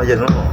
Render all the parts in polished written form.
aja dulu.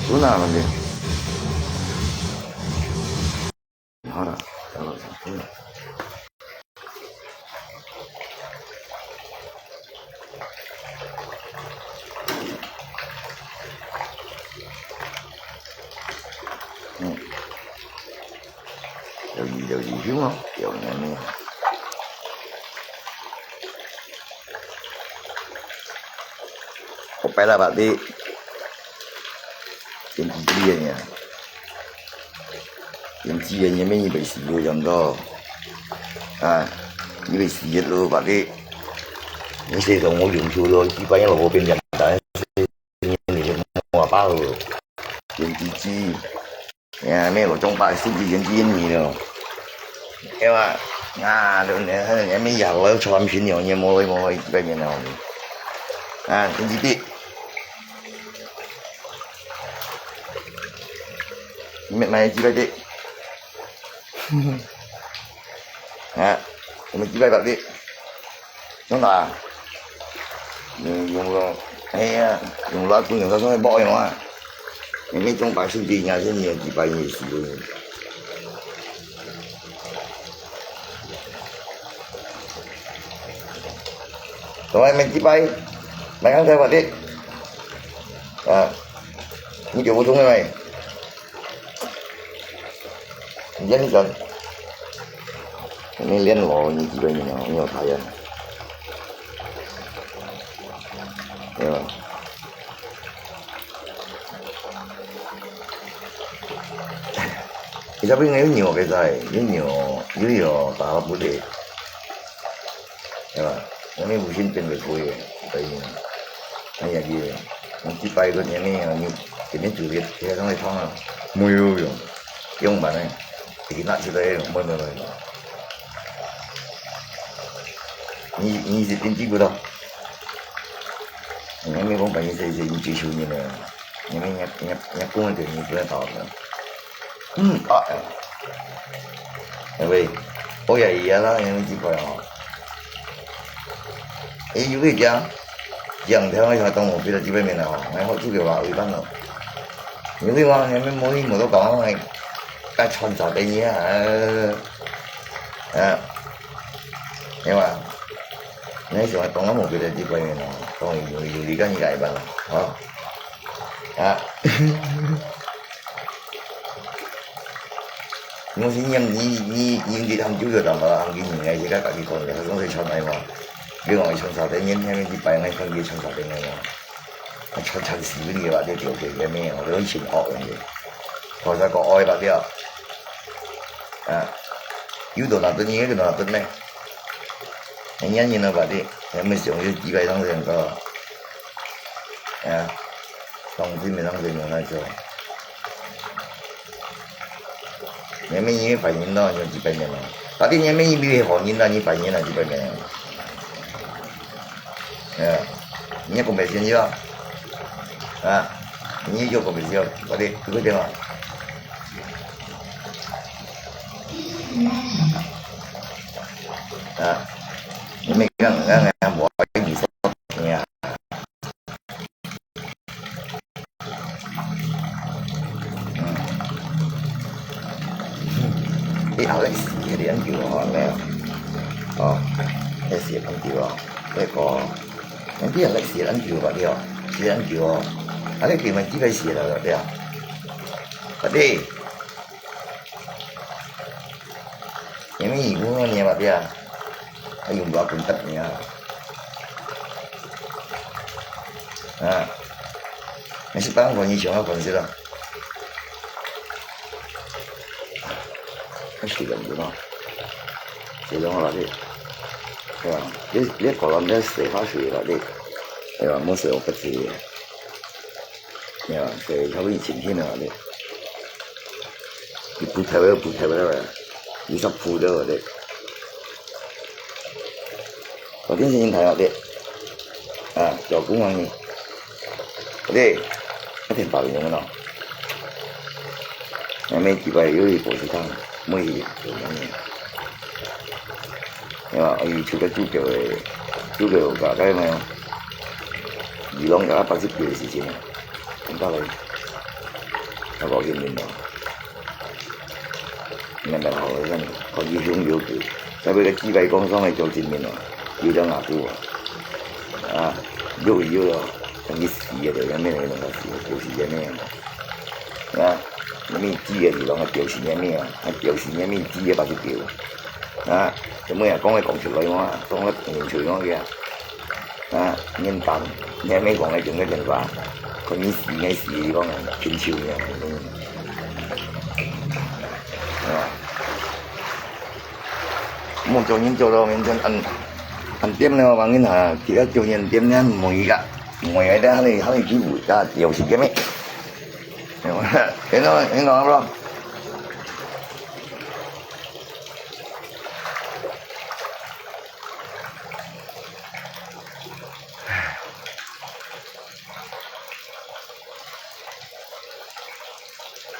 不那么的，好了，好了，有二兄咯，有人咩？我摆啦把的，点几元呀？点几元也没一百四六样个，啊，一百四一路把的，你这个我用出了，一般要路边人但是你就摸包了，点几几？呀，咩个中百甚至点几年了？对吧？啊，人没有我产品样嘢冇几百年了，啊，点几啲？你买几百啲？啊，你买几百啲？中大？用個係啊，用攞半用手去搏用啊！你咩中百甚至廿先廿幾百嘢事喎。同埋mấy bay mày ăn theo vào đi à như kiểu vô tung này dân cần nên liên lộ như chị bây giờ nhiều thời gian hiểu không thì sao biết nếu nhiều cái gì nếu nhiều tạo bút đi hiểu không ini musim pengen kue, kayak kayak gitu. Nanti pai gue ini jurit, dia kan lagi faham, muyu yang mana, kita nak cerita yang mana mana. Ini jadi tinggi gue dah. Ini orang banyak saya jadi cicu ni lah. Ini nyap pun ada ni boleh tahu lah. Tapi, oh ya iyalah yang cipa ya. Ý cái gì dần theo cái hoạt động một cái là chỉ bên mình nào ngày họ chú kiểu vào ủy ban nào những cái ngon em mới mỗi một cái có này cái chọn chọn đây nhé nhưng mà nếu mà còn có một cái là chỉ bên mình nào còn nhiều đi cái như vậy bạn hả nó chỉ nhầm như đi thăm chú rồi làm mà ăn cái gì ngày gì các cái con này không thể chọn này mà另外청사대年年的摆那个청사대那个，천시嗰啲或者條條嘅咩，我哋以前學嘅嘢，學晒個愛白啲啊，要到那邊嘢，嗰度那邊咩？年年啊白啲，有咩上要幾百當成個，當時咪當成用嚟做，年咩嘢百年咯，有幾百年咯，但係年咩嘢比學年啦，你百年啦幾百年。你có mấy tiền chưa? Ni vô có mấy tiền? Có đi, cứ đi mà. Mấy cái bỏ cái gì sốt nha. Cái Alex thì anh kêu họ nè. Cái gì anh kêu họ? Cái có nanti yang lagi siaran juga dia, siaran juga. Ada kiriman tiga siaran dia. Tadi, ini ibu ni apa dia? Ayam buah kuntatnya. Masih tahu kau ni siapa kau ni lah? Masih kan tu lah. Siapa orang ni? 对吧？你搞到那水花水了的，对吧？没水我不吃的，对吧？水它会清清的的，你不开不了，你上铺的的，我电视机台了的，小公王呢，对，还挺大用的呢，还没几百有一波市场，没有有呢。出個豬腳架雞咪，魚籠架80條嘅事情，咁得你。他高兴领导，明白好个人，可以胸有佢，在嗰個智慧工商嘅做前面啊，要咗牙膏啊，喐一喐啊，等於死嘅就有咩嚟弄個死，表示嘅咩啊？有咩知嘅地方係表示嘅咩啊？係表示嘅咩知嘅把佢表啊？咁每日講嘅講出來我講得完全我嘅啊，認真，你係咩講嘅用嘅電話？佢呢事嘅事講係偏超嘅，係嘛？冇做人做到認真按點咧，我講緊係而家做人點咧每個咧喺你機會㗎，有時嘅咩？聽到啱咯？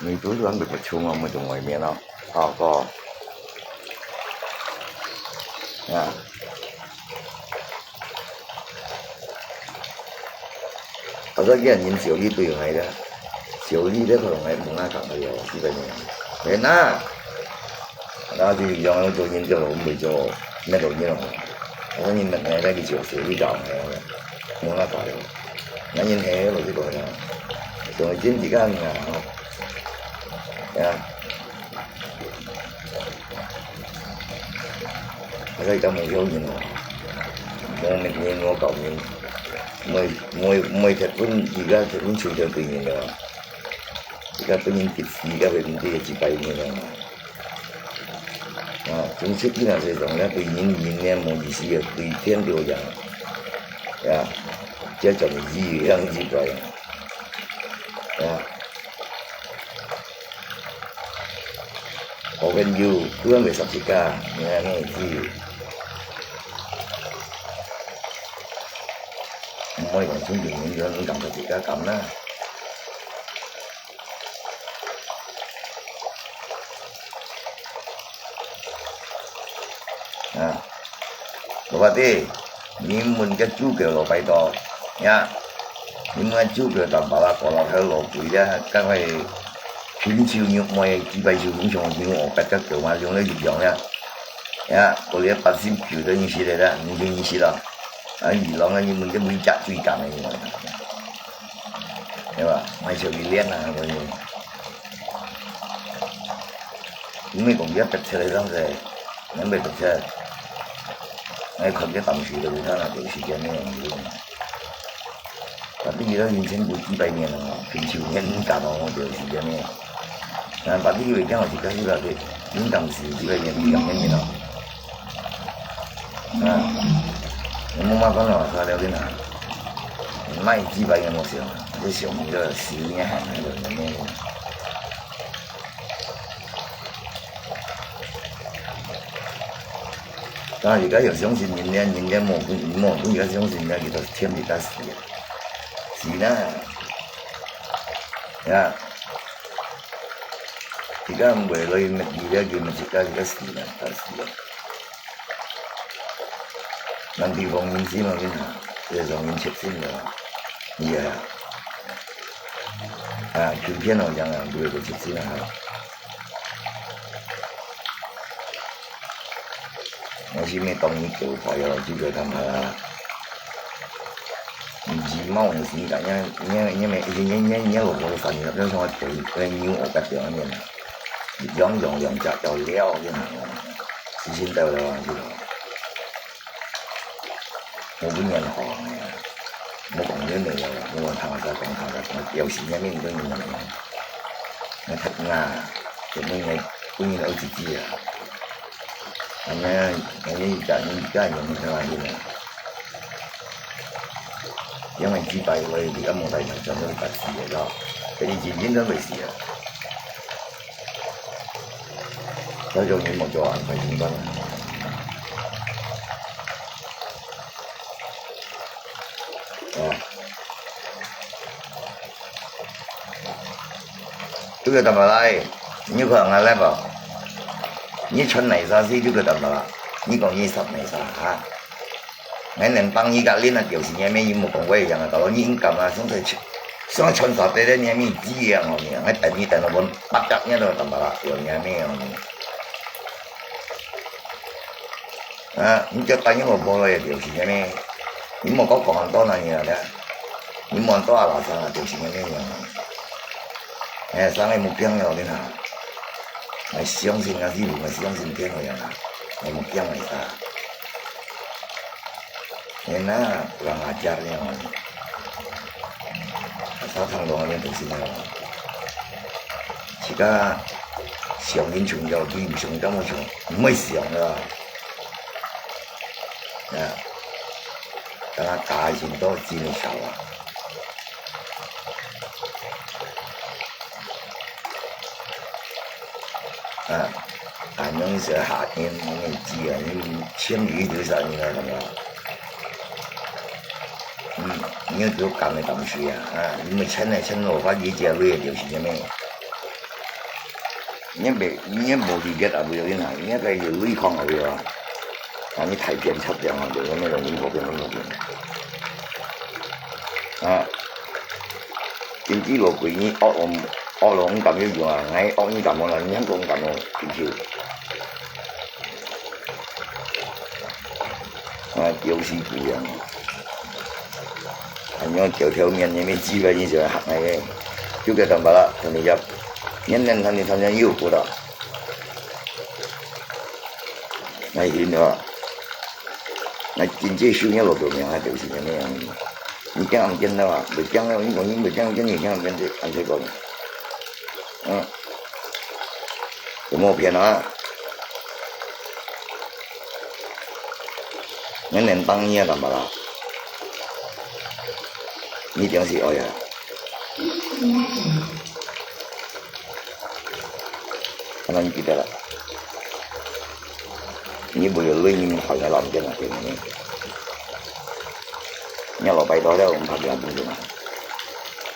你都諗住ประชุม咪仲外面咯？個啊，我都見人小李對我的，小李咧佢同我冇啱夾嘅嘢，呢個嘢，明啦。嗱，就讓我做研究，我未做咩做嘢咯。我認為咧佢做小李教嘅，冇啱夾嘅，我認係攞呢個啦，仲係專自間嘅。呀，我哋就冇表現喎，冇明年我舊年，每劇本而家劇本隨著對應嘅，而家對應結時而家佢唔知係自閉嘅啊，總之邊個最重咧對演咧冇意思嘅，對天條人呀，即係仲意向自閉呀。我跟要都係十字架，你睇我知，唔可以講中電影咁撳十字架撳啦。啊，老闆啲，你們嘅豬腳落喺度，呀，你們嘅豬腳就把它過落去落背啫，梗係。偏超肉我係自閉超點上叫我不得做嘛，用咗熱量呀，呀，嗰啲八仙橋都意思嚟啦，唔叫意思啦，啊熱浪啊，你們都每集追緊啊，係嘛？買上面練啊嗰啲，咁你講一筆出嚟當時，你咪筆出，你群啲同事就會睇下電視嘅咩嘢。tapi kita ingin bukti banyak lah, pensiunnya ini kalau mau dia ni, dan tapi kita kan masih kasih lagi, ini kan sih juga yang ni lah, nah, mau makan lah, saya lihat ni, mai几百元冇少，啲小米都少一下喺度咁樣。但係而家又相信人家冇而家相信咧，叫做天地得時。是啦，呀！而家唔為女物義咧，叫咪自家而家是啦，得是啦。人哋放面先嘛，邊下，佢上面切先㗎，係啊，條片好像啊，佢個切先啊。我先咪當你做朋友，就叫他們啦。唔知貓嘅時間，因為我發現咗我佢鳥我夾兩年，養隻就撩嘅，事先到啦，知道。我本人學嘅，我講咗未有，我頭先講，有時有咩都要問嘅，我睇牙，做咩我本人有自己啊，係咪？我而家用嘅話嘅。因為自閉我哋而家冇第二種都特事嘅咯，佢哋漸漸都未試啊，有種嘢冇做啊，係點講？這個怎麼來？你看我來吧，你穿內衫是這個怎麼了？你講你濕內衫啊？我能幫你個練啊，就是因為你冇講過一樣啊，到你應該嘛，總係 Sang chọn sao tới nhà mình gì à ngon nhỉ, ngay tại vì nó vẫn bắt chặt nhá rồi tầm bạc rồi nhà mình mình cho tay những một bộ này điều chỉnh nhà mình, những một có còn to này nhiều đấy, những món to là sao là điều chỉnh nhà mình sáng nay một tiếng rồi thế nào, mày相信啊，gì mày相信天rồi à, mày một tiếng này sao, nên là kurang ajarnya sao thằng đó nên thực sự là chỉ có想英雄要比英雄这么穷，没想的但他感情都经历少了反正是夏天你急啊，你千里之上你知道吗？你要做咁嘅東西你咪親嚟親落翻幾隻女嘅就是咩？你冇理解啊，冇有啲人，你係要對抗佢喎，但你太變質咗，就咁樣容易變點知落佢你惡龍咁樣用喺惡你咁樣啦，你香港咁樣點就是不一樣。anh條面你沒機會你就行那個，就給他們了，他們要年他們有不到，那些呢，那經濟收入落到面還就是咁樣，你講真的話，沒講了，你講你沒講真，你講真的，按這個，有冇騙啊？年當年他們了。你定是哎呀，可能你記得啦，你沒有女人好像男人啊，對唔對？你老拜多了，我們拍兩部啫嘛，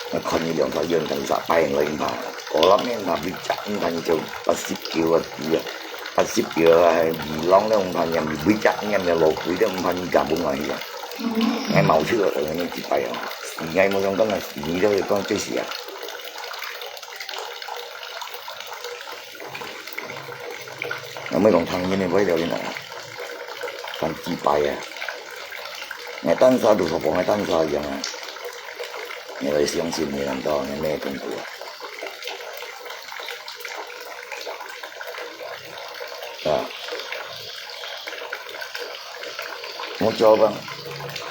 我看你兩套樣更實，擺人女拍，我諗呢拍比真睇就80條啊啲啊，80條啊係二郎咧，我拍人比真人就落水咧，我拍你根本係嘅，我冇出嚟同你接擺啊。而家冇想講啊，你都要講最時啊！有咩同唐人嘅鬼聊啲啊？咁自閉啊！我單手都放喺單手一樣啊！你哋相信你咁多，你咩功夫啊？我做吧。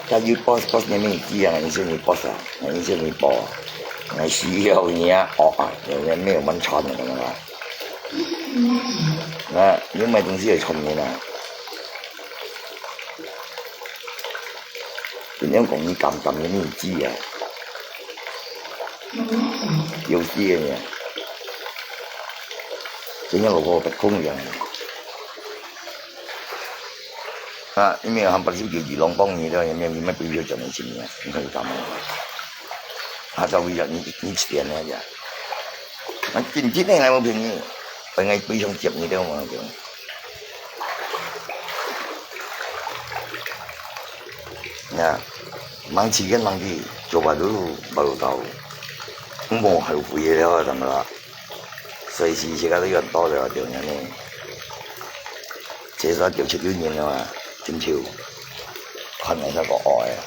他有 boss 你沒知啊，你說你 boss 啊，你說你 boss 啊，你需要你啊，有人沒有門窗的嘛？你買東西係聰明啊，點樣講你咁嘅你知啊？有啲嘅，點樣攞個空樣？因為han pasti叫二郎幫你的，有咩不要叫你錢嘅，你可以咁啊。下晝日你吃點咧呀？我真真係冇騙你，我係背上接你的嘛就。忙起跟忙去，做法都冇到，冇後悔嘅了，係咪啦？隨時時間都有人多咗，就咁樣。這時就出咗年啦嘛。真潮，看嚟一個愛啊！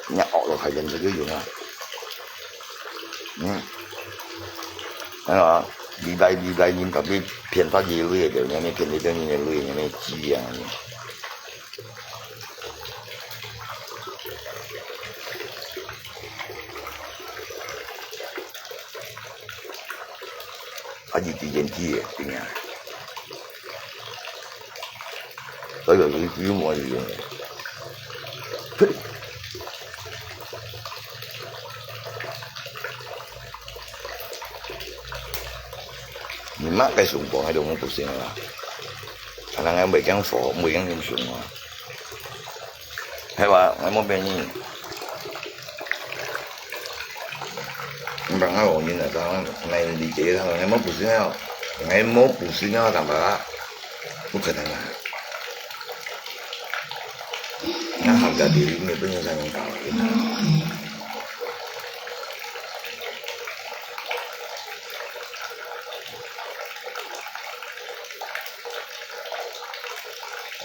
一惡落係人就要用啊！係嘛？禮拜你特別騙翻嘢女嘅，就有咩騙你當然嘅女，有咩知啊？還是幾件機嘅點啊？嗰個你表我用嘅，你媽嘅上磅喺度我都成啦，可能我未講貨，未講點上啊？係話我冇俾你。你把我原來當來理解他，我冇不信了，幹嘛？不可能啊！ Nah, harga dirimu itu yang kawin.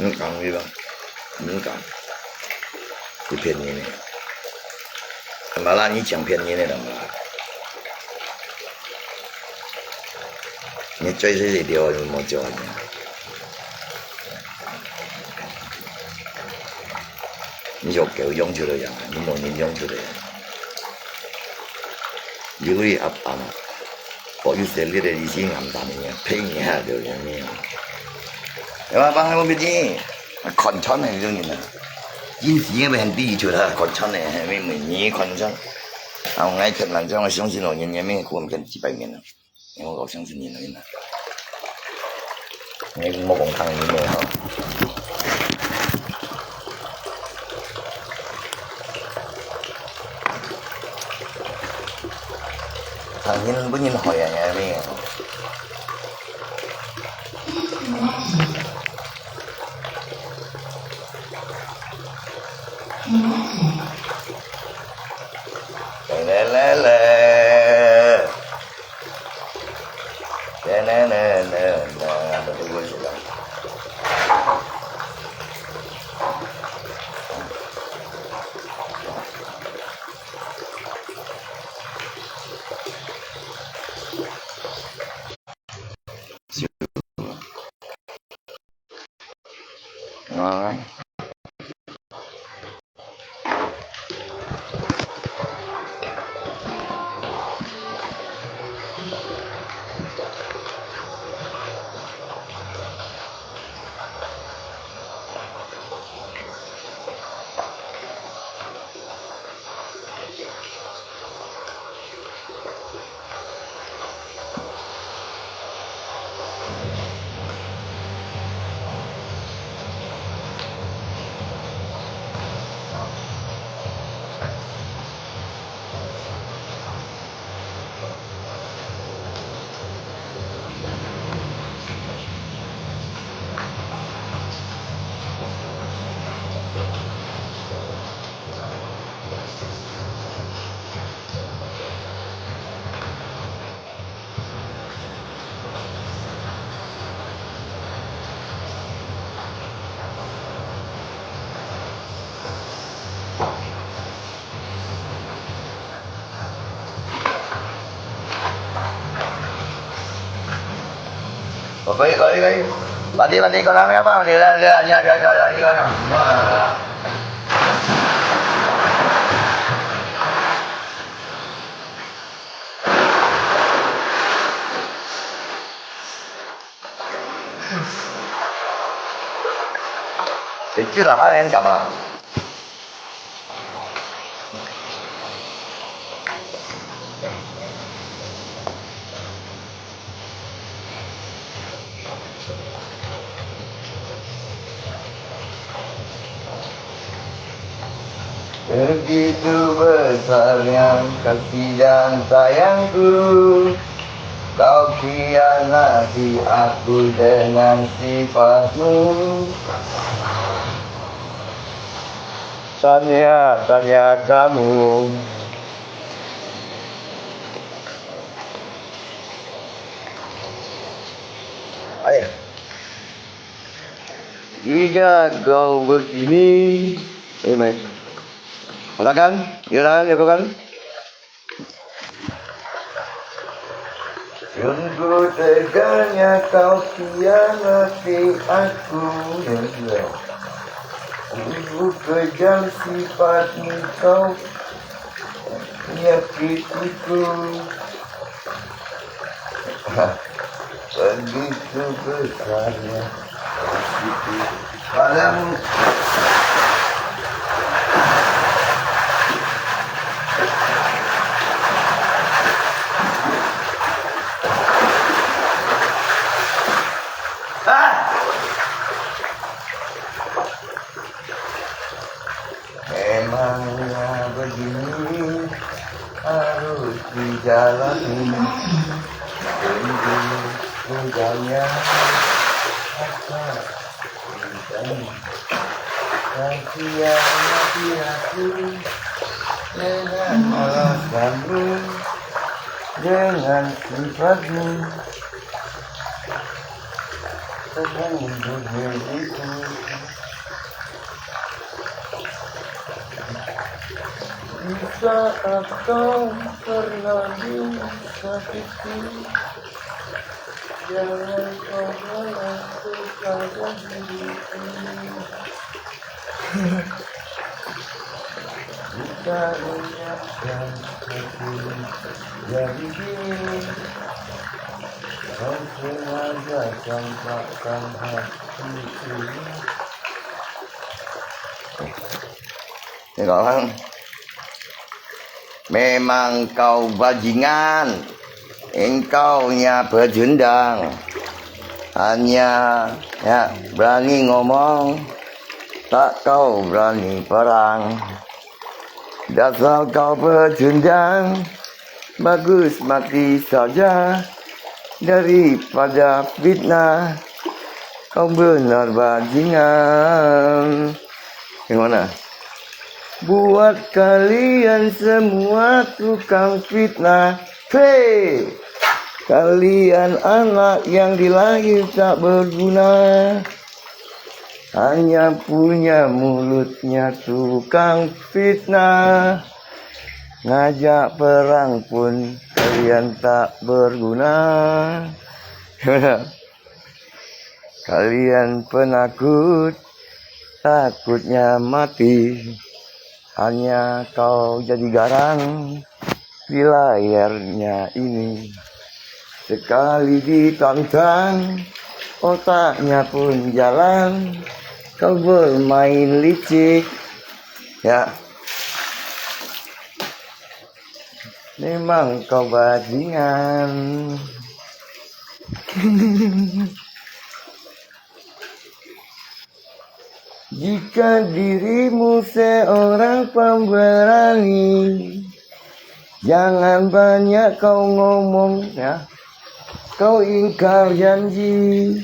Ini kami bang, ini kan di片ini. Malah ini讲便宜的嘛，你最少一条你冇做呢。你就夠用出嚟呀，你冇你用出嚟。如果你暗暗，我有時你哋以前暗淡嘅，拼一下就咁樣。你話幫我邊啲？昆蟲係種嘢啊！現時嘅咪第一出啦，昆蟲咧係咪你昆蟲？啊，我愛看人家我相信我人家咩過唔見幾百年啦，我相信人啦。你冇講坑你咩嗬？thằng nhìn bữa nhìn hỏi à nhà mình lê lê lê nè nè nè nè ngon Coi bạn đi con làm apa đi ra nhà đi con thì chứ làm ăn em chậm à begitu besarnya kasih dan sayangku, kau khianati aku dengan sifatmu. Tanya kamu. Ayo. Jika kau begini, ini. Silakan, silakan. Sungguh teganya kau khianati aku sungguh kejam sifatmu kau menyakitiku begitu besarnya kasihku padamu. Memangnya begini harus dijalani sungguh kejamnya rasa hianati aku dengan alasanmu, dengan sifatmu, dengan diriku. Di saat kau pernah disakiti, jangan kau melakukan diriku. Kita ingatkan hati jadi gini, kau sengaja campakkan hati ini. Ini orang memang kau bajingan, engkaunya pecundang, hanya ya berani ngomong, tak kau berani perang. Dasar kau pecundang, bagus mati saja daripada fitnah. Kau benar bajingan. Gimana? Buat kalian semua tukang fitnah, hei, kalian anak yang dilahir tak berguna, hanya punya mulutnya tukang fitnah. Ngajak perang pun kalian tak berguna. Kalian penakut, takutnya mati. Hanya kau jadi garang di layarnya ini. Sekali ditantang, otaknya pun jalan. Kau bermain licik, ya. Memang kau bajingan. Jika dirimu seorang pemberani, jangan banyak kau ngomong, ya. Kau ingkar janji.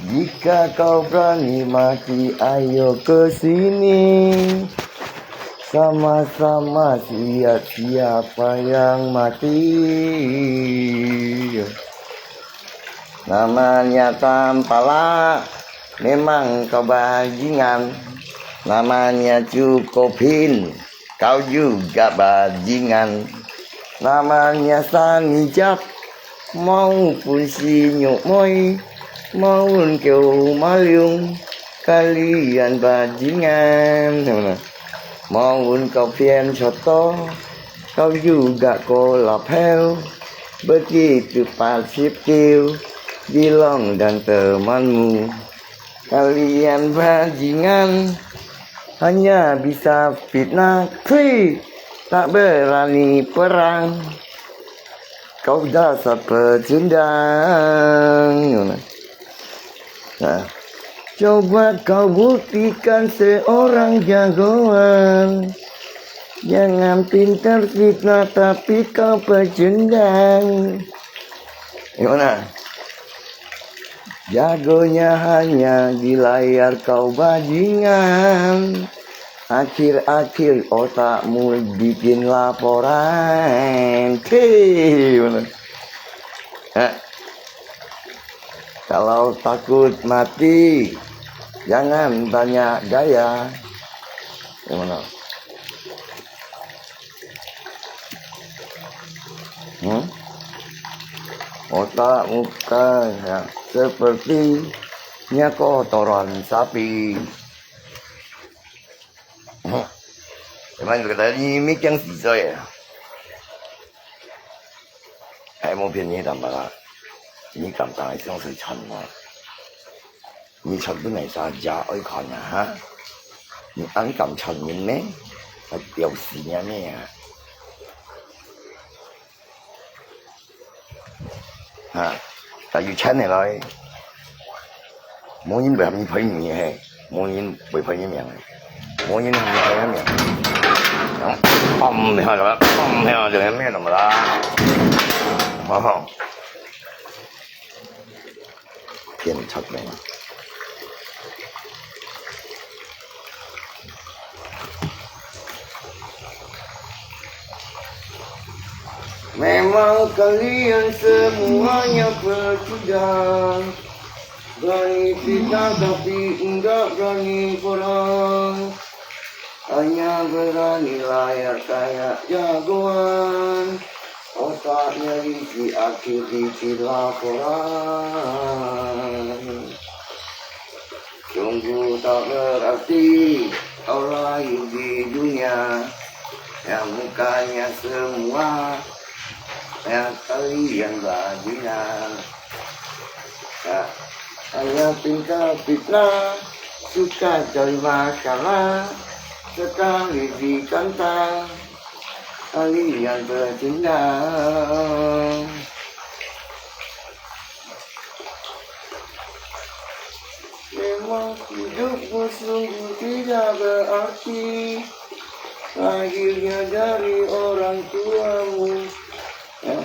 Jika kau berani mati, ayo ke sini. Sama-sama lihat siapa yang mati. Namanya tampala, memang kau bajingan. Namanya cukupin, kau juga bajingan. Namanya sanijap maupun sinyuk moy, maupun keu maliung, kalian bajingan. Maupun kau pian soto, kau juga kolap hell. Begitu pasif kiu, Dilong dan temanmu, kalian bajingan, hanya bisa fitnah, tak berani perang. Kau dasar pecundang. Nah, coba kau buktikan seorang jagoan. Jangan pintar fitnah tapi kau pecundang. Gimana? Jagonya hanya di layar, kau bajingan. Akhir-akhir otakmu bikin laporan. Kalau takut mati, jangan banyak gaya. Gimana? Otak muka ya, sepertinya kotoran sapi. Cuman kata ni mi yang sisa ya. Hai mau骗你干嘛啦？你敢当上水沉吗？你沉不嚟晒家愛看啊哈？你敢沉人咩？係掉屎啊咩啊？啊！但要請你來，冇人為你配面係，冇人為配一面，冇人為配一面。咁下咗，咁下就係咩嚟啦？哦，騙出名。Memang kalian semuanya pecundang, berani fitnah tapi enggak berani perang, hanya berani layar kayak jagoan, otaknya isi akhir laporan. Sungguh tak berarti orang di dunia yang mukanya semua yang kalian bajingan, ya, hanya pintar fitnah, suka cari masalah, sekali ditantang kalian bertindak. Memang hidupmu sungguh tidak berarti, lahirnya dari orang tuamu, ya,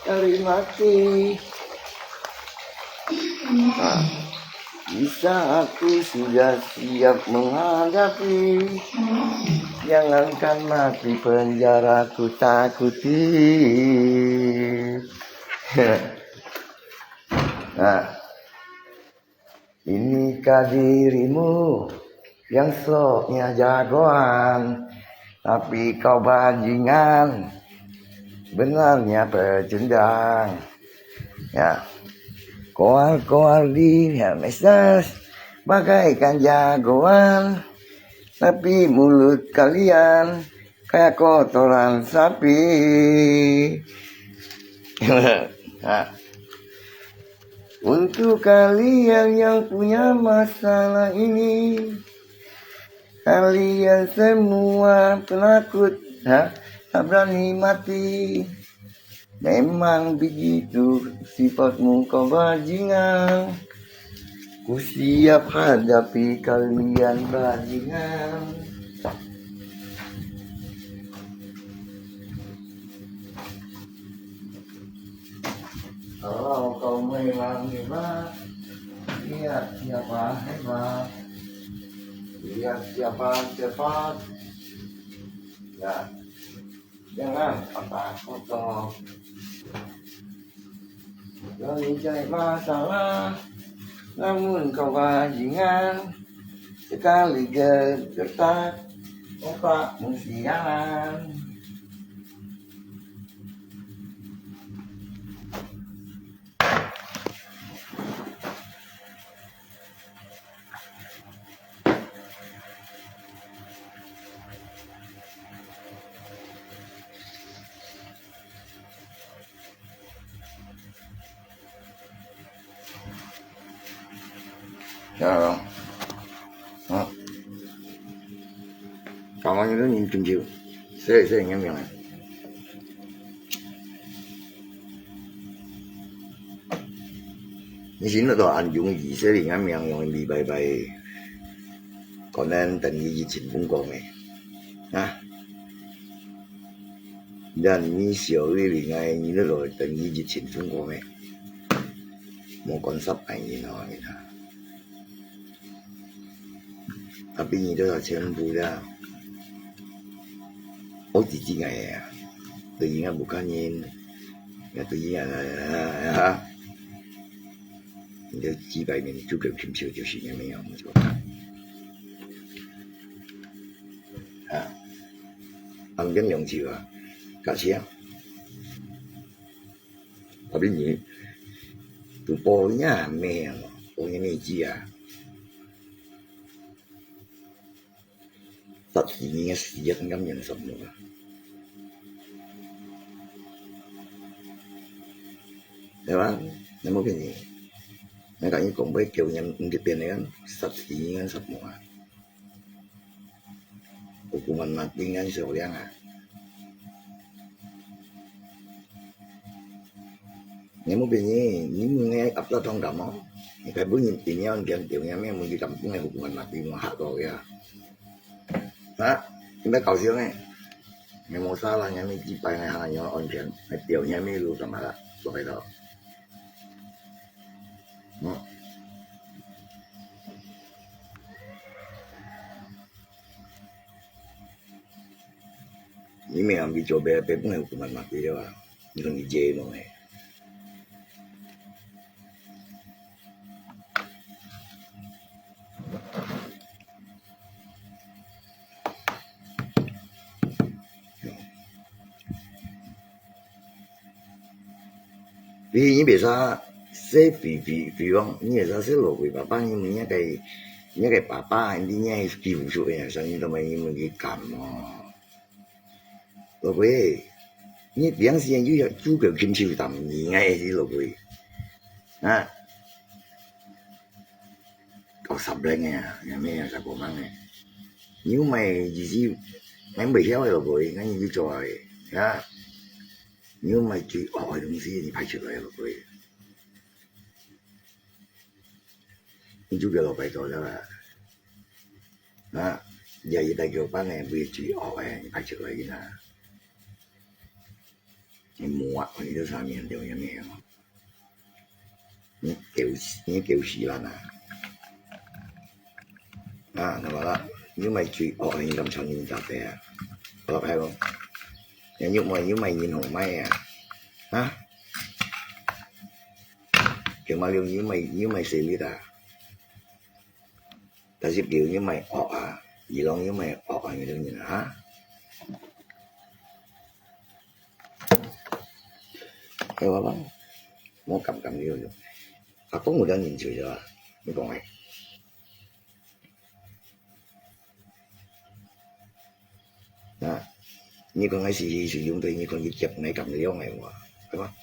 dari mati. Nah, bisa aku sudah siap menghadapi, jangankan mati penjara ku takuti. Nah, inikah dirimu yang soknya jagoan, tapi kau bajingan, benarnya pecundang. Ya, koal-koal di mesas bagaikan jagoan, tapi mulut kalian kayak kotoran sapi. Nah, untuk kalian yang punya masalah ini, kalian semua penakut, tak berani mati. Memang begitu sifatmu kau bajingan, ku siap hadapi kalian bajingan. Kalau kau memang hebat, lihat siapa hebat, lihat siapa cepat, ya, jangan patah kotor. Jangan cari masalah, namun kau bajingan, sekali gertak otakmu sialan. Ya, 가만히 있는 좀 지우, 세 명명해.你先那都按用20年用米拜拜，可能等你疫情风过没啊？dan ni siêu đi ngay như đó rồi tự nhiên dịch sinh xuống của mẹ một con sắp ảnh gì nó vậy đó, tapi ni đó là全部的我自己嘅tự nhiên là bukan nhìn tự nhiên là你的几百年就给平修就是也没有么就anh biết用字啊，假設tapi ni tu polnya me polnya ni dia tập gì nghe sự việc ngắm nhận sống nữa đúng không? Nó mới cái gì nó cả những cùng với kiểu nhận cái tiền này sắp gì nghe sắp mùa hukuman mati kan seorang nếu mà begini những nghe ấp ra trong cảm không cái bữa nhìn tiền nhau kiện tiểu nhau mấy mình đi cầm cũng nghe hukuman mati mà hạ rồi kìa đó chúng ta cầu siêu này ngày một sao là nhà mình chỉ bài này hàng nhỏ ổn chuyện ngày tiểu nhà mình luôn tầm là rồi đó ini memang dicoba pun hukuman mati ya. 你说你接弄哎。你别啥，说比方，你别啥说老贵爸爸，你们那个爸爸，你那皮肤出呀，所以他们你们去干嘛？老贵，你平时就要煮个金秋蛋，你爱是老贵啊？搞10零呀，有咩啊？10蚊嘅，如果咪就是你未曉嘅老貴，你要做啊？如果咪最惡嘅東西，你排出來老貴，你做嘅老貴做咗啦，啊！日日大腳班嘅會最惡嘅，你排出來嘅啦，你抹你都上面掉有咩啊？你叫死啦嗱！啊，係咪啦？如果咪最惡嘅，你咁長年雜嘅啊，我係咯。如果mày nhìn hổ may hả? Kiểu mà nếu như mày xử lý ta xếp kiểu như mày gì lo như mày người đừng nhìn hả? Theo bà muốn cầm đi rồi. Có người đang nhìn chửi rồi, mới còn mày. Đó. Như con ấy sử dụng tự nhiên con dịch chụp này cầm liêu này mà đúng không?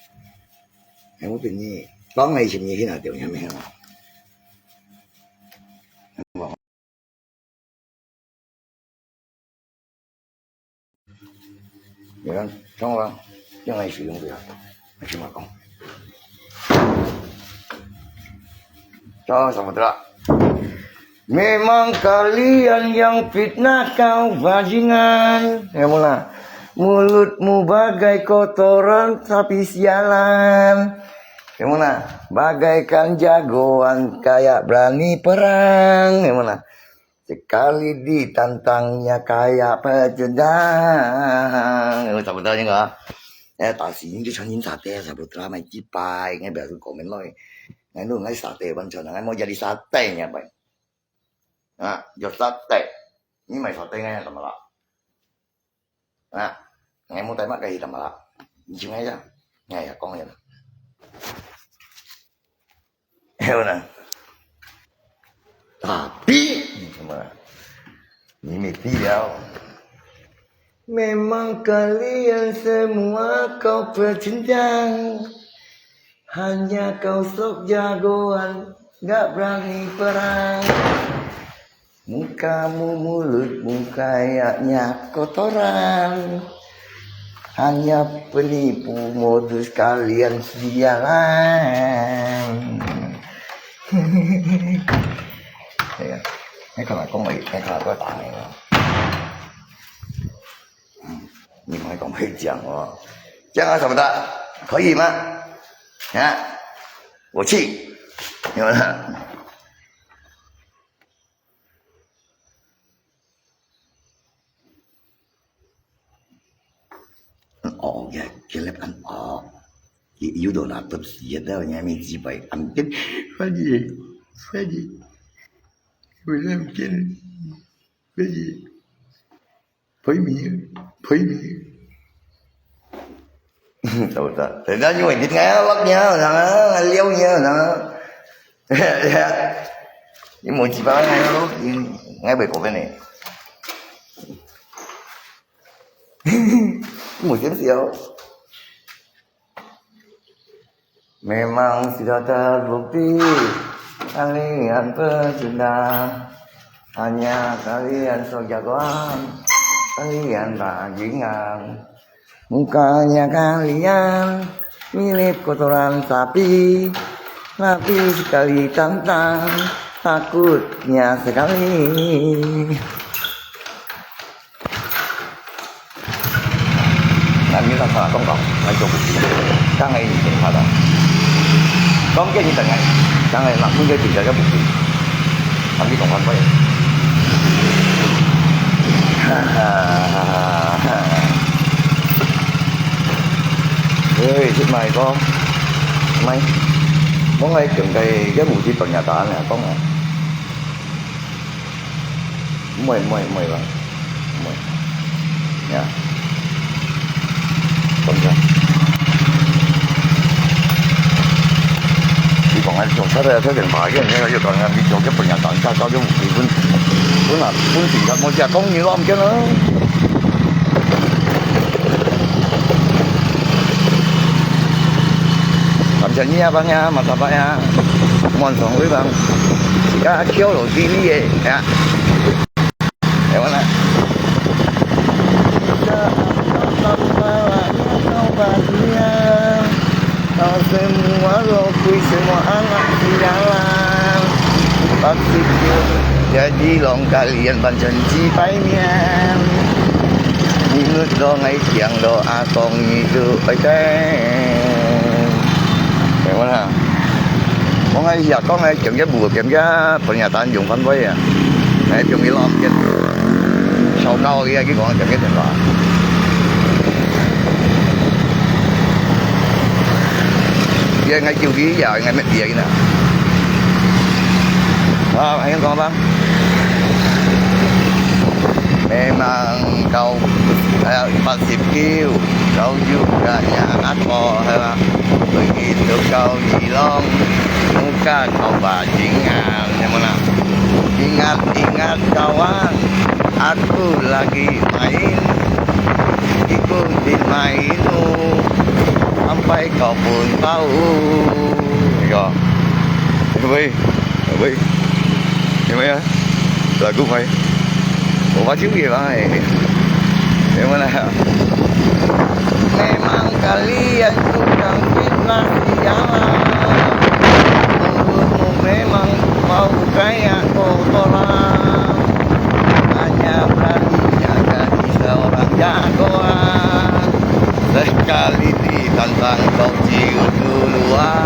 Em muốn tin gì? Con này xin như thế nào tiểu nhà mẹ không? Dạ vâng, không vâng, cái này sử dụng được, anh xin mời con. Cho sama tidak. Memang kalian yang fitnah kau bajingan. Ya mula. Mulutmu bagai kotoran sapi sialan. Ya mula. Bagaikan jagoan kayak berani perang. Ya mula. Sekali ditantangnya kayak pecundang. Sao betul ni enggak? Tại vì những cái sản phẩm sate sao betul mày chỉ bài nghe biểu comment nói. Ngày lúc ngay sate vẫn chờ ngày mau jadi sate nha bạn. À, giọt sate. Nhưng mày sate ngay làm gì? À, ngày mau tay mắt cái gì làm gì? Chịu ngay ra. Ngay à con này. Heo nè. Tapi ini mesti dia. Memang kalian semua kau pecundang. Hanya kau sok jagoan, gak berani perang. Mukamu mulutmu kayaknya kotoran. Hanya penipu modus kalian sialan. Cái là con mày, cái là có tạng này mà. Nhưng mà còn phải讲哦，讲什么的，可以吗？啊，我去，有了。Ồ kìa, cái lớp ăn ồ. Yếu đồ là tập sĩ đó nhà mình chỉ phải ăn chết. Phải gì? Phải làm chết. Phải gì? Phải miệng. Đâu ta? Thì đó nhưng mà biết nghe lắc nhớ nó liêu nhớ nó. Nhưng mà chỉ bảo ngay lúc ngay bề cổ bên này. Một tiếng siêu. Memang sudah terbukti kalian pecundang. Hanya kalian sok jagoan, kalian bajingan. Mukanya kalian mirip kotoran sapi, tapi sekali tantang takutnya sekali. Làm như là thờ công cộng phải chụp các ngày điện thoại đó có cái gì từng ngày các ngày làm những cái gì cho cái bụng làm gì còn quan vậy Xin mời con. Mày món ấy chừng cái mùi chi phần nhà tạ nè con nè. Mời bạn. Mời. Nha. Con ra. Chỉ còn ai còn sát ra cái điện thoại cái này còn đi chỗ cái phần nhà tạ sao cho cái mùi chi vẫn là vẫn chỉ là một nhà con nhiều lắm chứ nữa. Cảm ơn nha bang nha, mantap pak ya. Mohon tolong với bang. Ya kêu rồi TV ya. Yang mana? Kau semua rohku semua anak di dalam. Pasti jadi long kalian bancan cipai mian. Ingat do ngày tiếng doa con hidup baik. Hiểu không nào? Con hay giờ có ngay chừng cái bùa kiểm giá phần nhà ta anh dùng phán với à. Này dùng cái lon trên sau cao kia cái con chừng cái điện thoại. Giờ ngay chiều ký giờ ngay mấy giờ nè. Anh con bác. Memang kau pasif kêu, kau juga yang aku, begitu kau hilang, muka kau bajingan, yang mana? Ingat kawan, aku lagi main, ikutin mainmu, sampai kau pun tahu. Kau, Bi, gimana? Lagu mày. Ủa có chứ gì vậy? Yang mana? Memang kalian kurang fitnah sialan. Mulutmu memang bau kayak kotoran. Hanya beraninya jadi seorang jagoan. Sekali ditantang kau ciut duluan.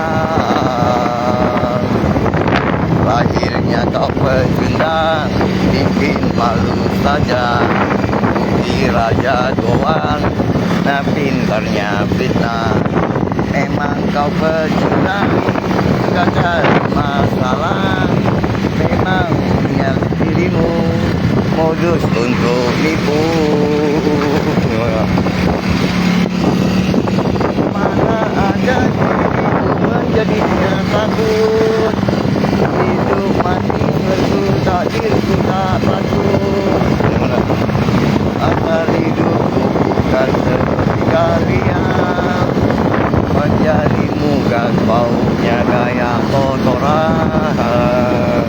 Lahirnya kau pecundang, bikin malu saja. Bukti raja doang, nah pintarnya fitnah. Memang kau pecundang, gak ada masalah. Memang niat dirimu modus untuk nipu. Mana ada dirimu menjadinya takut. Hidup mati berguna diriku tak takut. Agar hidupku bukan seperti kalian, menjadi muka baunya gaya kotoran.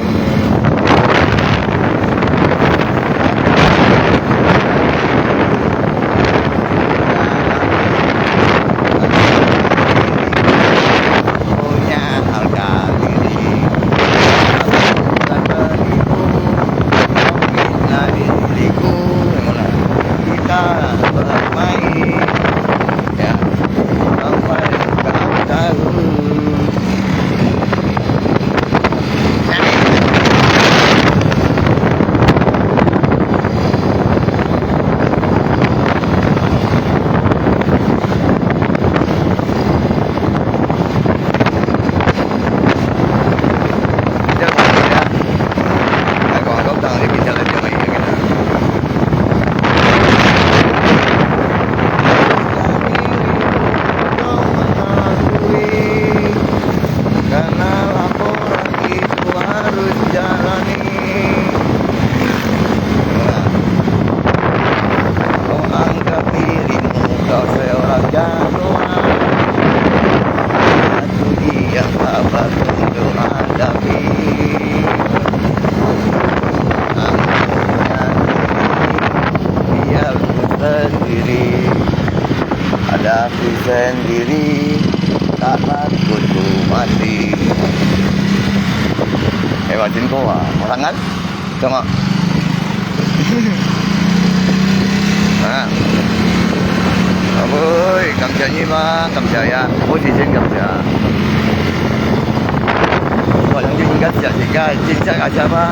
Ada aku sendiri, tak takut ku mati. Hewatin ko marangan? Tama. Ôi, cảm ơn nhé ba, cảm ơn ya, bố thì xin cảm ơn. Gọi là những cái gì cả, chính xác là sao ba?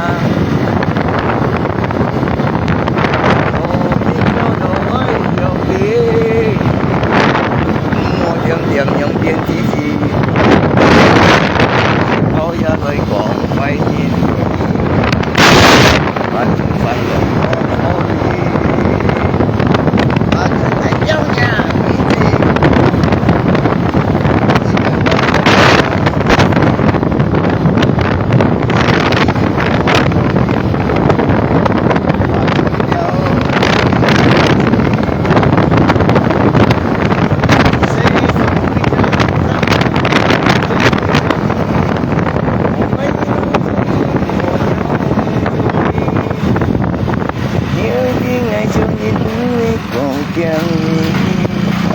Kian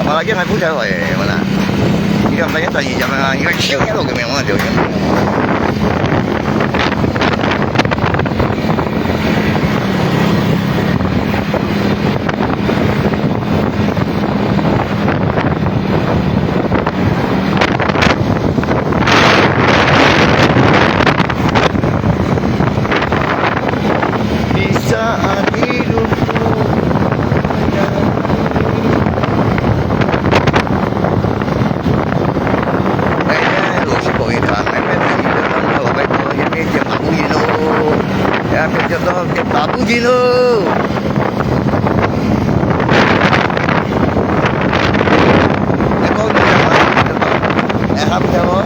mà lagi ngai puja rồi mana ini kan banyak tanya jangan ini siunya lo kemana mana dia Gino. Con nè hấp cho nó.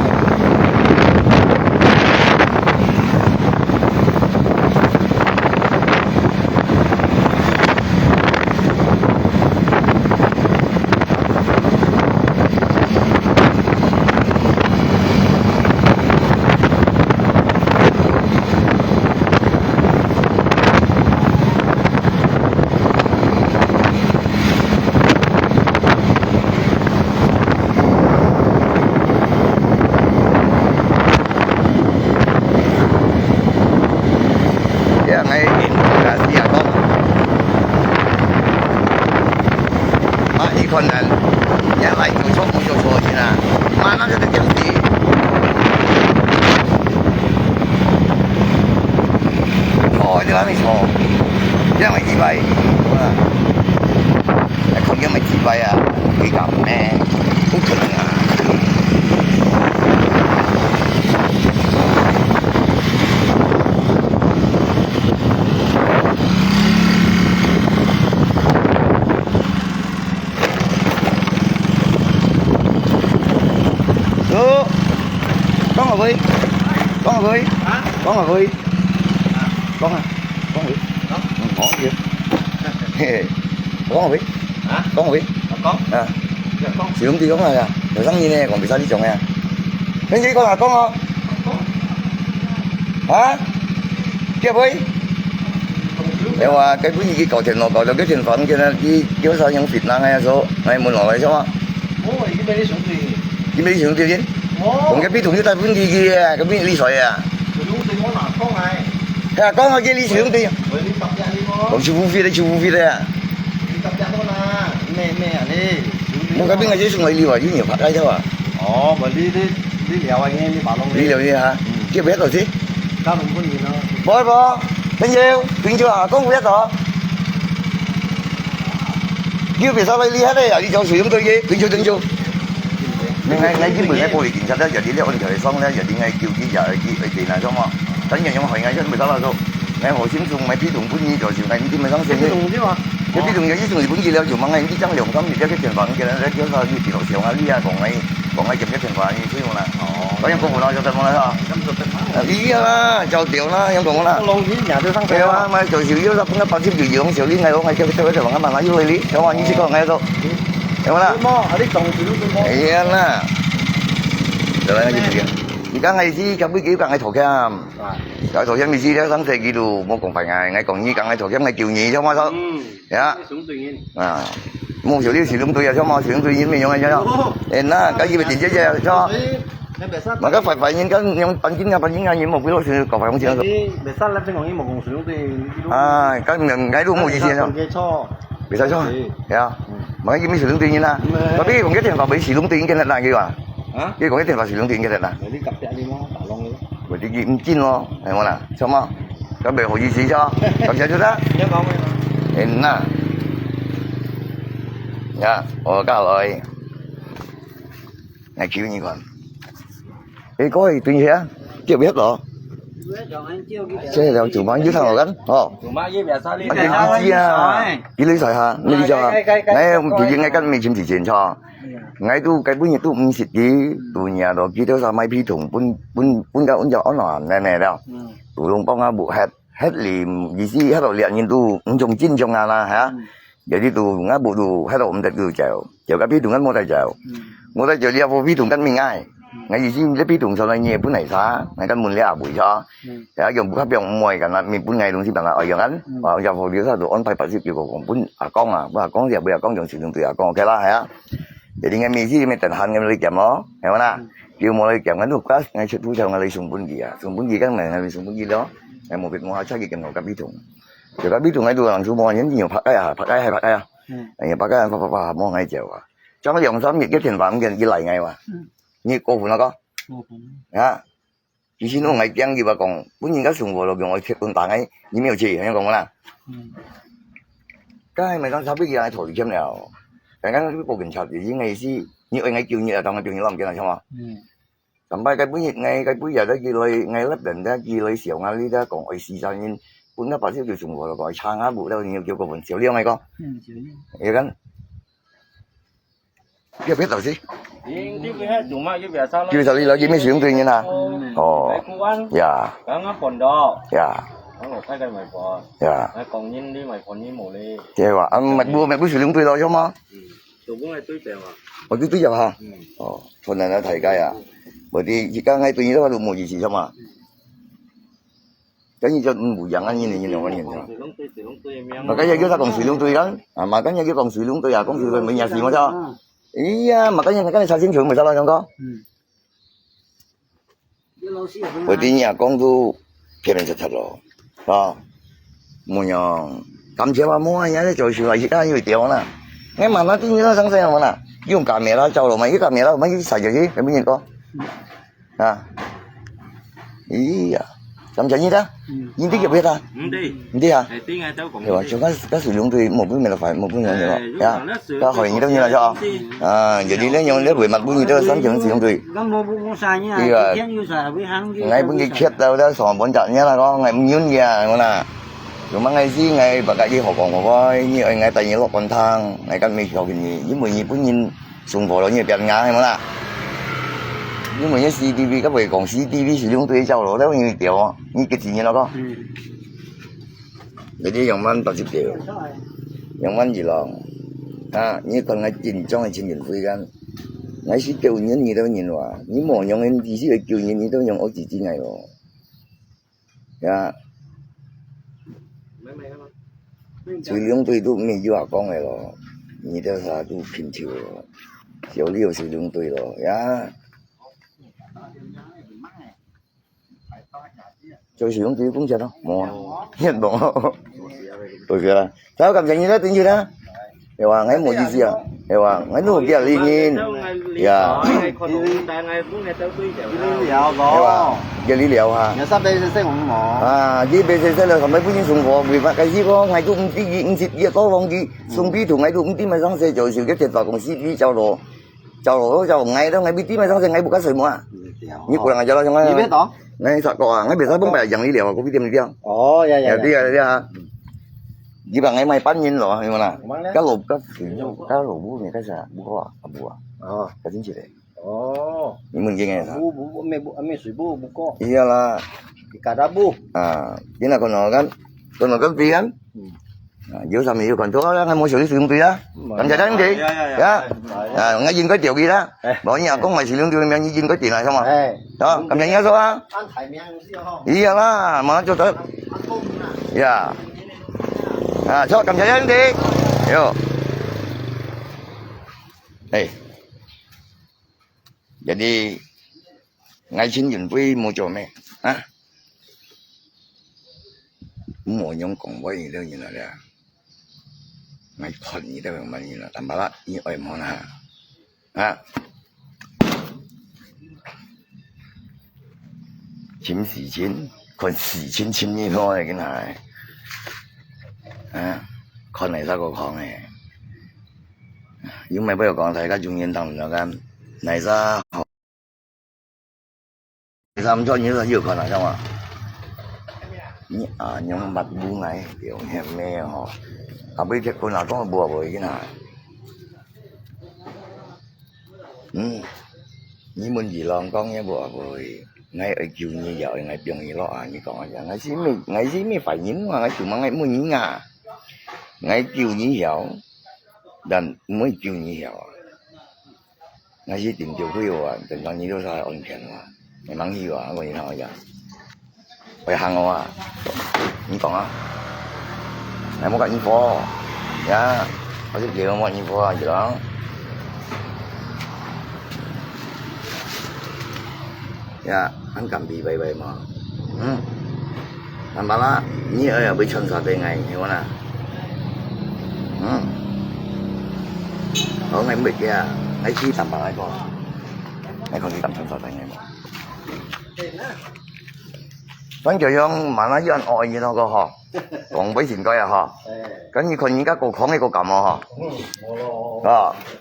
困難，因為做錯冇做錯先啊，慢慢就得堅持。錯點解未錯？因為自閉啊，佢因為自閉啊，幾咁咩？好困難啊！con là vui con là vui con là vui con à con vui con gì con là vui con là vui con à sử dụng thì con là rồi sáng như này còn bị sao đi chồng nè cái gì con là con không hả kia vui nhưng mà cái quý cái cầu tiền nó cầu được cái tiền phận cho nên đi kiểu sao những Việt Nam hay số này muốn nói sao cái mấy sử dụng tiền còn cái bí thùng như ta vẫn đi kia cái bí ly sỏi à cái con ở kia ly sử dụng tiền còn chịu phụ phí đây à một cái bí ngày dưới xuống lại ly vào dưới nhiều phát đây thôi à mà đi liều anh em đi bảo long đi liều đi hả kia biết rồi chứ các mình có nhìn đâu bơi bò bao nhiêu tiền chưa à có biết rồi kia vì sao lại ly hết đây à đi cho sử dụng tôi gì tiền chưa ngay dưới 10 玻璃檢查咧，有啲咧我哋條方咧，有啲ngay叫啲人去電啊，咁啊，等人用係ngay出咪得啦都，ngay何先送咪 P 同本意在條ngay呢啲咪生性嘅，有啲仲有啲仲係本意咧，條猛ngay啲增良心，而家啲成分嘅咧，你叫佢要電腦上啊呢啊，講係入一成分要需要啦，咁樣過戶啦，就得冇啦，呢啦就掉啦，咁講啦，long啲nhà tôi sang係啊，咪做少少咁100千條養少啲ngay我ngay叫佢條橫一萬萬要你啲，咁話呢啲個ngay度。有冇啦？係啦，就係呢啲嘅。而家藝師咁啲幾間藝圖嘅，有圖嘅藝師咧，生四幾度冇共份嘅，藝講呢間藝圖嘅藝叫你啫嘛都，呀，啊，冇少啲少咁對啊，啫嘛，少咁對演咩樣嘅啫，誒啦，梗係咪電子啫，啫。mà cái phải những cái những bản chính những một cái sự có phải không chị ơi? Cái mình cái đúng một gì chứ không? Bị sao cho? Dạ. Mà cái gì mới sử dụng tiền như nào? Có biết còn cái tiền vào bị sử dụng tiền cái này là gì à? Cái còn cái tiền vào sử dụng tiền cái này là? Bởi vì gì chín lo, này mà nè, xong không? Cái bề hồ gì cho? Cầm cho đó. Em nè. Dạ, cao rồi. Này kêu như còn. Cái có gì tuy nhiên chưa biết rồi. Xe là chủ bán dưới thằng nào gắn, anh đi lấy sợi hả, đi cho, ngay chủ nhân ngay căn mình chim chỉ tiền cho, ngay tu cái bún nhà tu mình xịt gì, tu nhà đó kia theo sao mai phi thùng bún gạo bún giò nó này đâu, tu lông bông bộ hết lìm gì hết rồi liền nhìn tu trồng chín trồng ngà là hả, giờ đi tu ngã bộ tu hết rồi mình đặt tu chèo cái phi thùng ngắn mua tay chèo lia vô phi thùng căn mình ngay. ngay gì chứ lấy ví dụ sau này nhiều bữa này xá ngay cái muốn lấy buổi cho để dùng bữa dùng mồi cả là mình bữa ngày luôn chứ bằng là ở dạng anh và giờ hồi điều đồ ăn phải bắt kịp của bữa con bữa con giờ bây giờ con dùng sử dụng từ con cái là hả jadi ngay mình gì mình tận hành ngay lấy chậm nó hiểu không nào kêu mua lấy chậm cái lúc đó ngay trước buổi chiều ngay lấy sùng bún gì cái này ngay lấy sùng bún gì đó ngay một việc mua chắc gì cần một cái ví dụ rồi cái ví dụ ngay tôi làm số mua những nhiều phát cái hay phát cái nhiều phát cái mua ngay chiều cho nó dùng sớm nhiệt cái tiền vàng cái lại ngay mà như cô phụ nó có chỉ xin nó ngày chăng gì mà còn muốn nhìn các sùng vào rồi ngồi thiệt tồn tại ấy như nhiều chỉ hay còn là cái mày đang sao biết gì ai thổi chém nào cái bộ cảnh sát thì ngày xí như anh ấy kêu như là trong cái làm cái này xong à tầm bay cái bữa nhiệt ngay cái bữa giờ đó kia lấy ngay lấp đỉnh đó kia lấy xỉu ngay lý đó còn ai xì sao nhìn cũng nó bảo xíu kêu sùng vào rồi gọi sang á bụi đâu nhiều kêu còn xỉu liêu mày con hiểu cái cái biết đâu chứ chưa sao đi lấy cái mấy sử dụng tiền như nào dạ dạ dạ vậy à mày mua sử dụng tiền đâu chứ mà tôi giờ hả thôi này nó thầy cái à bởi vì chỉ có ngay tôi nhớ là một gì xong à cái như cho bụi dặn anh như này nhìn mà cái gì ta còn sử dụng tôi đó mà cái gì còn sử dụng tôi à con sử dụng mình nhà gì mà sao ý mà cái này sao chính trưởng mày sao lo không có bởi vì nhà con tôi kia này thật rồi mua nhà cầm chế mà mua nhà đấy trời sửa lại cái như tiểu nè nghe mà nó tiếng nó sáng sáng mà nè dùng cả mẹ đó trâu rồi mấy cái cả mẹ đó mấy cái xài gì mày biết nhìn con ý à cầm chế như đó nhìn tiếng biết à đi à rồi chúng ta sử dụng thì một cái mình là phải một cái nhỏ nhỏ ta hỏi như đâu như là cho giờ đi lấy nhau lấy bề mặt bữa như đó sáng trường sử dụng thì ngày bữa gì chết đâu đó sòn bốn trận nhá là có ngày nhún già mà nè rồi mà ngày gì ngày bà cái gì họ còn coi như ngày tại những lọ con thang ngày căn mình học gì với mười nhịp bữa nhìn sùng phổ đó như biển ngã hay mà nè nhưng mà những CCTV các vị còn CCTV sử dụng tôi cho nó đó như tiểu như cái gì như nó có để đi dòng ăn 80 triệu dòng ăn gì lòng như còn ngày trình trong ngày trình nhìn vui gan ngày sĩ kêu những gì đâu nhìn vào những mỏ nhông em chỉ sĩ kêu những gì đâu nhông ở chỉ ngày rồi sử dụng tôi cũng mình vừa con này rồi như đó là tôi bình thường rồi tiểu liều sử dụng tôi rồi cho sử dụng tôi cũng chưa đâu mò nhận bỏ tôi kìa sao cảm nhận như thế tính như thế hiểu à ngay một gì à hiểu à ngay lúc kia đi nhìn dạ giờ lý liệu hả đi BCC là không mấy phút nhưng sùng phò vì cái gì có ngày cũng tí gì cũng gì có không gì sùng bí thủ ngày cũng tí mà sáng xe trời sự cái thiệt vào cũng xí đi trao đồ ngày đó ngày bí tí mà sáng xe ngày buộc cá sợi mua như của là cho nó trong cái biết đó ngay sợ cò ngay biệt sao bấm bài dần lý liệu có biết tiêm gì không dạ đi à chỉ bằng ngày mai bán nhìn rồi nhưng mà nè cá lục cá lục bún này cái gì bún có cái chính trị đấy nhưng mình gì nghe sao mẹ sủi bún có iya là cả đá bún chỉ là còn nó cái gì anh giữa sao mình còn thuốc ngay mua xử lý sử dụng tùy đó làm gì đó anh chị ngay dinh có triệu gì đó bỏ nhà có mày sử dụng tùy mình dinh có chuyện này không à đó cầm nhận nhớ số á iya là mà cho tới dạ cho cầm nhận anh đi hiểu đây jadi ngay chính nhìn với mua cho mẹ mua nhóm còn với gì đâu như là đây ngay con gì đâu mà như là tầm bát như em món kiếm時間看時間簽呢個已經係看嚟得個講嘅，如果唔係不如講大家仲認同唔到嘅，嚟晒嚟晒咁多嘢都要看嚟啫嘛。những mặt bu này kiểu hẻm me họ bây giờ con nào có bùa với cái nào như mình gì lòng con nghe bùa với ngay ở chiều như vậy ngày trường như lo như còn ngày gì mình phải nhín mà ngày chiều mà ngày muốn nhín ngày chiều như hiểu đàn mới chiều như hiểu ngay khi tìm chỗ quý rồi tình trạng như đó sao ổn định mà ngày mắng gì rồi còn gì nào vậy phải hàng rồi những còn á này muốn gặp những phố nhá có chút gì không mọi những phố gì đó ya anh cầm bị vậy mà anh bảo là như ở bị chân sao đây ngày hiểu không nào ở ngày bịch kia ngày khi tầm bảo ai bỏ ngày không đi tầm chân sao đây ngày mà vẫn kiểu giống mà nó với anh oi như đâu có hả còn mấy chuyện coi à hả cái như con những cái cô khổng cái cô cầm hả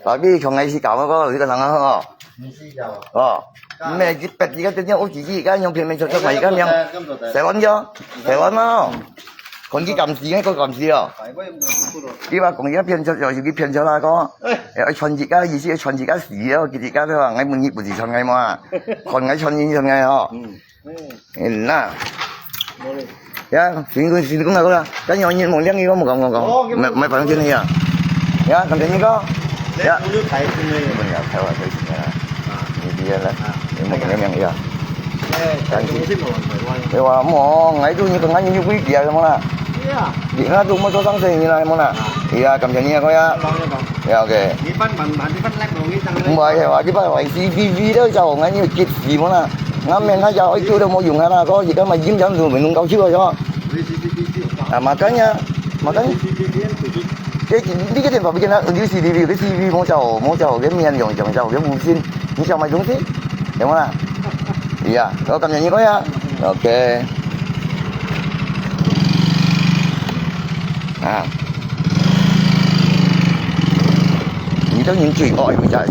tại vì con ngày khi cầm có cái thằng đó hả mẹ chỉ bật gì cái tiếng ốc chỉ cái nhông phim mình cho mày cái nhông sẽ bắn nó còn cái cầm gì cái có cầm gì à cái mà còn cái片就有啲片咗啦個春節嘅意思春節嘅事咯節節都話我滿意不是春嘅嘛คน嘅春節春嘅呵嗱呀全個全公係嗰啦跟住我見冇兩個冇講唔係反正你啊呀咁點呢個呀我都睇先咧咁又睇下佢先啦呢啲嘢啦你冇咁樣嘢啊你話冇我都要更加要規矩啊咁啦điện á tôi mới có sáng sinh như này món nào thì cầm chân nha coi á dạ ok không phải thì chứ phải phải CV đó giàu ngay như kịp gì món nào ngắm men nó giàu ấy chưa đâu mua dùng hay là có gì đó mà dính dáng rồi mình luôn câu chưa cho mà cái nha mà cái tiền vào bên đó ứng CV cái CV mua giàu cái miền dùng trồng giàu cái vùng xin như sao mày đúng thế hiểu không nào dạ có cầm chân như coi á ok như đó những chuyện gọi mình chạy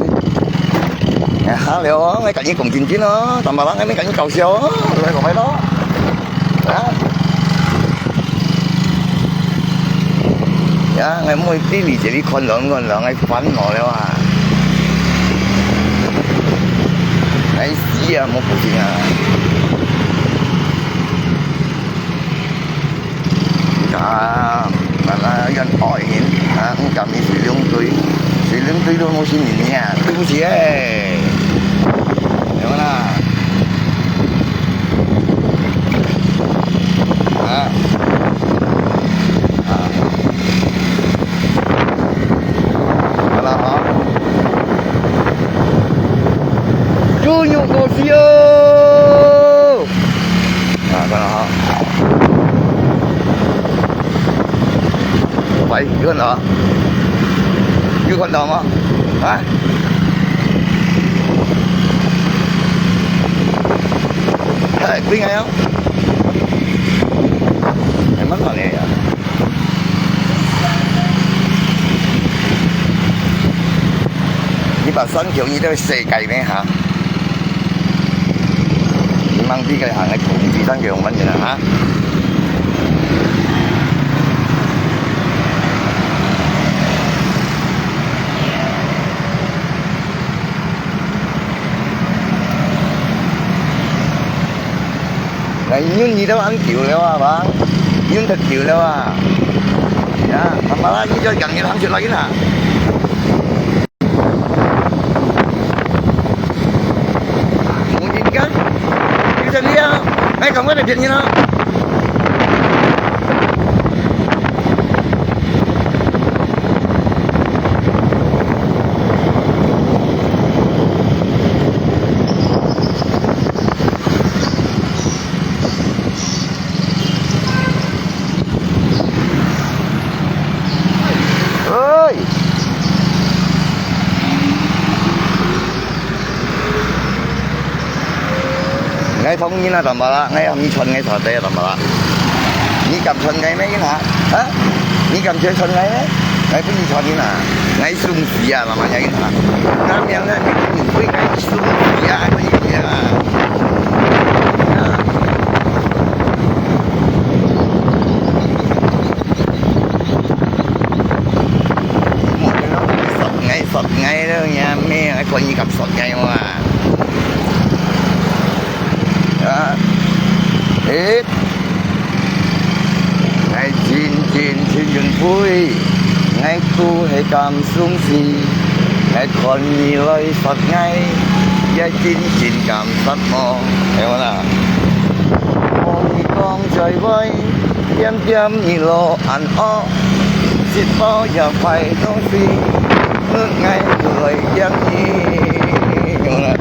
hả liệu mấy cảnh như cùng chuyện chứ nó tầm bà mấy cảnh cầu siêu rồi còn mấy đó dạ ngày mới đi lì chỉ đi con lợn ngày phán ngồi đâu à ngày xí à một cái gì à mà là dân hỏi hiện cũng cầm đi sử dụng tươi luôn một xin nhìn nhà cái gì ấy hiểu không nào là hả chú nhung cô siêu cái là hả vậy cái con đó như con đòn không hả biết ngay không em mất vào này à nhưng mà sân kiểu như đó xe cày này hả mang đi cái hàng này cũng chỉ sân kiểu vấn đề là hả này nhún gì đâu ăn chịu đâu à bạn nhún thật chịu đâu à dạ mà lá như cho gần như ăn chịu lấy nè muốn gì cái chân đi á mấy không có đẹp chuyện như nó ngay thông như là tầm bạ ngay ông như xuân ngay thọ tê tầm bạ như cầm xuân ngay mấy cái hả hả như cầm chơi xuân ngay đấy ngay cái gì xuân như là ngay sung gì à mà nhảy hả nam nhân đấy những cái ngay sung gì à cái gì vậy à một cái nó sọt ngay đó nha mẹ cái con như cầm sọt ngay mà ít ngày chín chín chín vui ngày tu hay cảm sung si คนมีเลยสักไงอย่าจินจินกำสักมองเห็นไหมล่ะมองมีกองใจไว้เยี่ยมเยี่ยมมีโลอันอ้อสิบป้ออย่าไปต้องฟีเมื่อไงเลยอย่างนี้เห็นไหมล่ะ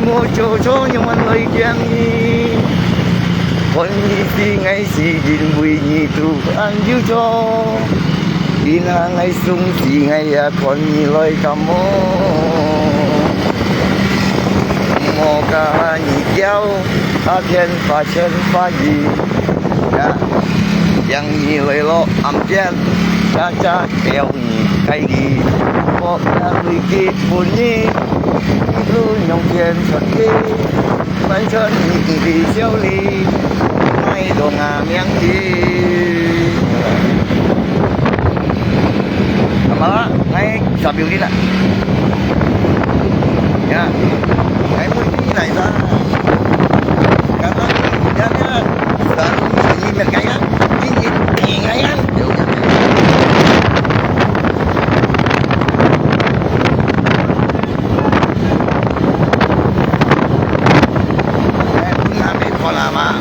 mua cho số nhưng anh lời kém nhi con đi đi ngay xì nhìn bùi nhì tù ăn dữ cho đi na ngay sung xì ngay à con nhì lời cầm mô ca nhì kéo ta thiên pha gì ya yang nhì lời lo âm thiên cha cha kéo nhì cây đi có ta lùi kịp buồn nhì lu nhung tiền thật đi bánh chân vì siêu ly mai đồ ngà miếng đi mà ngay sập biểu đi nè nha cái mũi đi này ra cảm ơn nha nha sợ gì mình cái á gì ngay á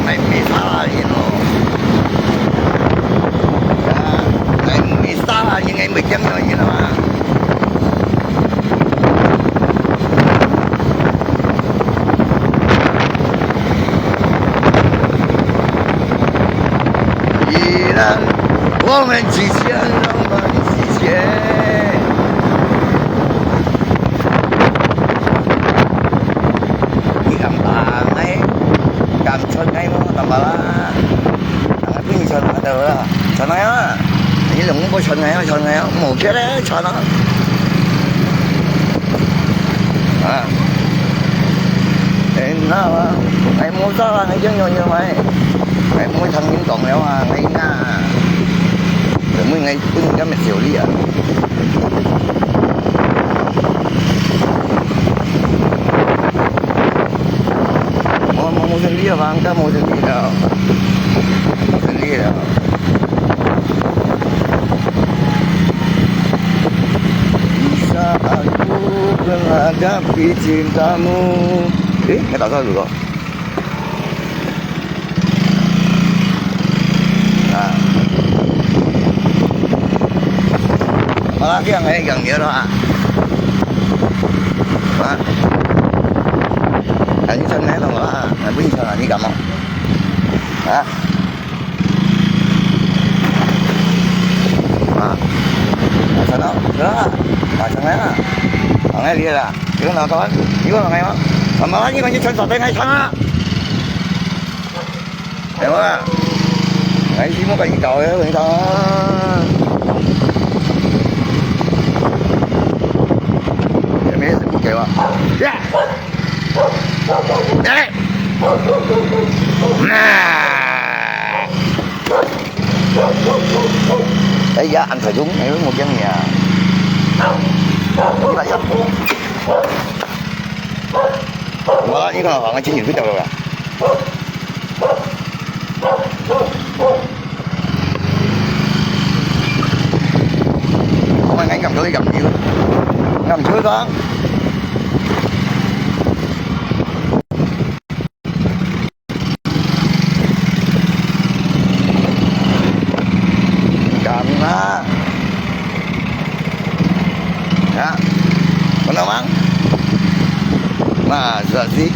ngày mi xa gì nó ngày mi xa như ngày 10 chân rồi như nào mà依然我们之间浪漫世界你看吧哎cảm chân ngay mà tầm bà la cái gì chân ở đâu đó chân này á như là muốn có chân này á một cái đấy chân đó à thế nó mày mua sao là ngày chân như mày mua thân những còn léo à ngày nga rồi mới ngày cũng cái mệt xỉu đi à mau sendiri bang, kita mau sendiri dah. Sendiri dah. Bisa aku menghadapi cintamu. Nggak tahu dulu kok. Nah, apalagi yang dia dah. Anh chân này là bây giờ là như cầm không? Hả? Chân đó, đó, chân này là, thằng này đi là, chứ nào coi, chứ là ngày mà nói như con như chân sọt đây ngay chân á, hiểu không? Ngày chỉ muốn cái gì trời á, người ta, cái mấy cái kiểu à, yeah. Đây. Đấy giá anh phải đúng này với một dân nhà. Như vậy á. Đó, những con họ chỉ nhìn phía đầu rồi à. Không anh cầm đôi cầm gì luôn. Cầm trước đó. Karena ya, benar bang? Masa sih